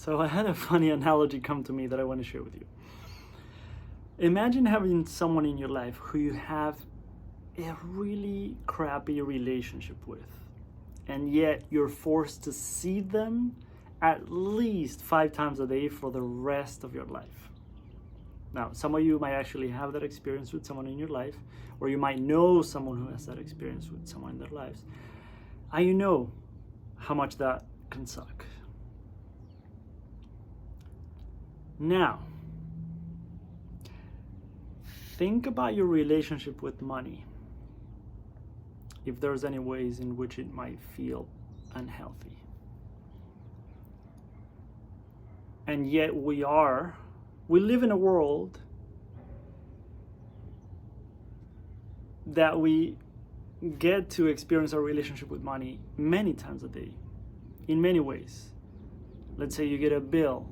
So I had a funny analogy come to me that I want to share with you. Imagine having someone in your life who you have a really crappy relationship with, and yet you're forced to see them at least 5 times a day for the rest of your life. Now, some of you might actually have that experience with someone in your life, or you might know someone who has that experience with someone in their lives. And you know how much that can suck. Now, think about your relationship with money. If there's any ways in which it might feel unhealthy. And yet we live in a world that we get to experience our relationship with money many times a day, in many ways. Let's say you get a bill.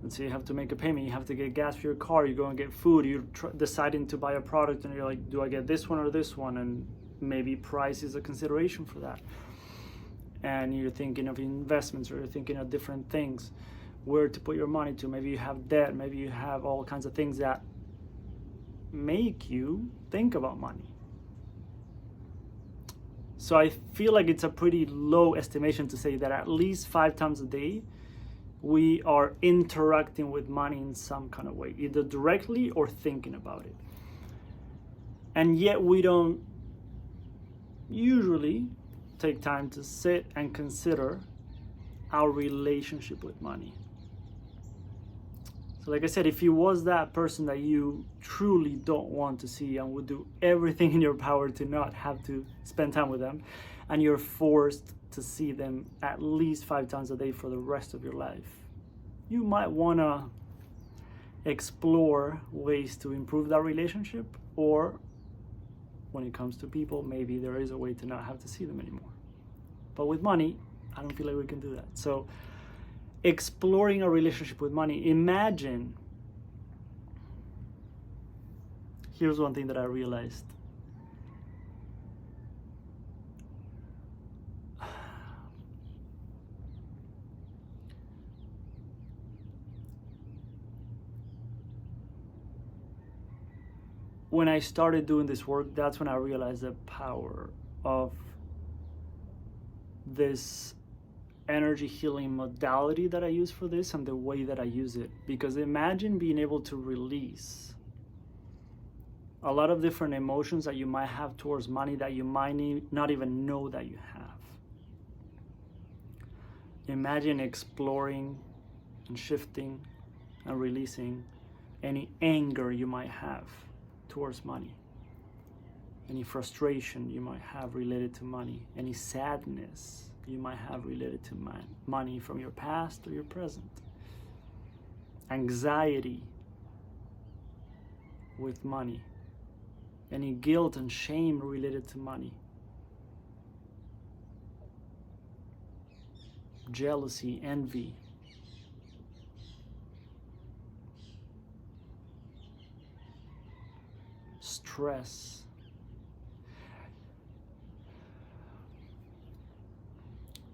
Let's say you have to make a payment, you have to get gas for your car, you go and get food, you're deciding to buy a product and you're like, do I get this one or this one? And maybe price is a consideration for that. And you're thinking of investments, or you're thinking of different things, where to put your money to. Maybe you have debt, maybe you have all kinds of things that make you think about money. So I feel like it's a pretty low estimation to say that at least 5 times a day we are interacting with money in some kind of way, either directly or thinking about it. And yet we don't usually take time to sit and consider our relationship with money. So like I said, if you was that person that you truly don't want to see and would do everything in your power to not have to spend time with them, and you're forced to see them at least 5 times a day for the rest of your life, you might want to explore ways to improve that relationship, or when it comes to people, maybe there is a way to not have to see them anymore. But with money, I don't feel like we can do that. So exploring a relationship with money, imagine, here's one thing that I realized. When I started doing this work, that's when I realized the power of this energy healing modality that I use for this and the way that I use it. Because imagine being able to release a lot of different emotions that you might have towards money that you might not even know that you have. Imagine exploring and shifting and releasing any anger you might have towards money, any frustration you might have related to money, any sadness you might have related to money from your past or your present, anxiety with money, any guilt and shame related to money, jealousy, envy, stress.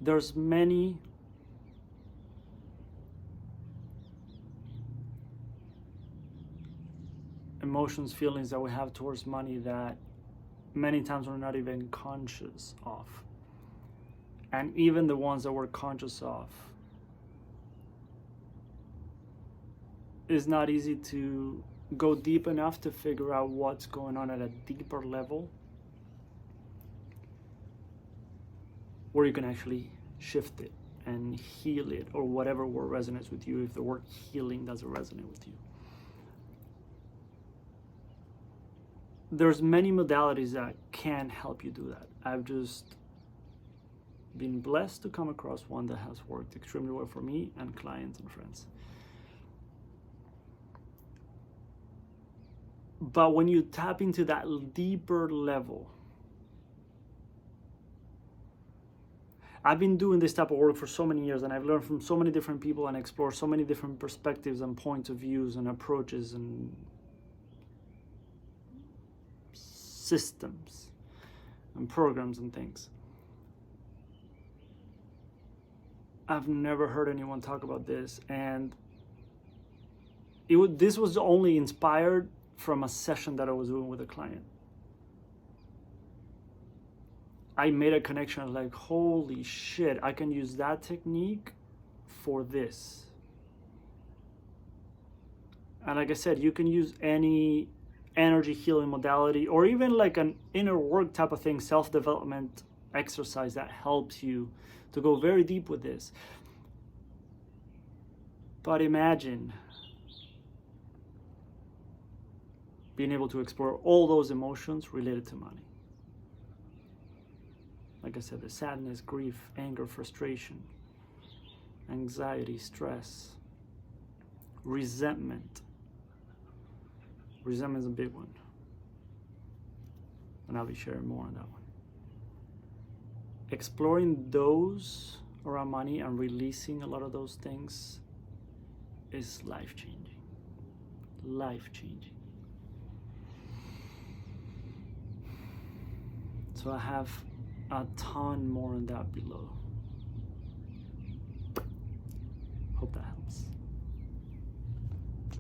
There's many emotions, feelings that we have towards money that many times we're not even conscious of. And even the ones that we're conscious of, is not easy to go deep enough to figure out what's going on at a deeper level where you can actually shift it and heal it, or whatever word resonates with you, if the word healing doesn't resonate with you. There's many modalities that can help you do that. I've just been blessed to come across one that has worked extremely well for me and clients and friends. But when you tap into that deeper level, I've been doing this type of work for so many years, and I've learned from so many different people and explored so many different perspectives and points of views and approaches and systems and programs and things. I've never heard anyone talk about this, and this was only inspired from a session that I was doing with a client. I made a connection like, holy shit, I can use that technique for this. And like I said, you can use any energy healing modality, or even like an inner work type of thing, self-development exercise that helps you to go very deep with this. But imagine being able to explore all those emotions related to money. Like I said, the sadness, grief, anger, frustration, anxiety, stress, resentment. Resentment is a big one. And I'll be sharing more on that one. Exploring those around money and releasing a lot of those things is life-changing. Life-changing. So I have a ton more on that below. Hope that helps.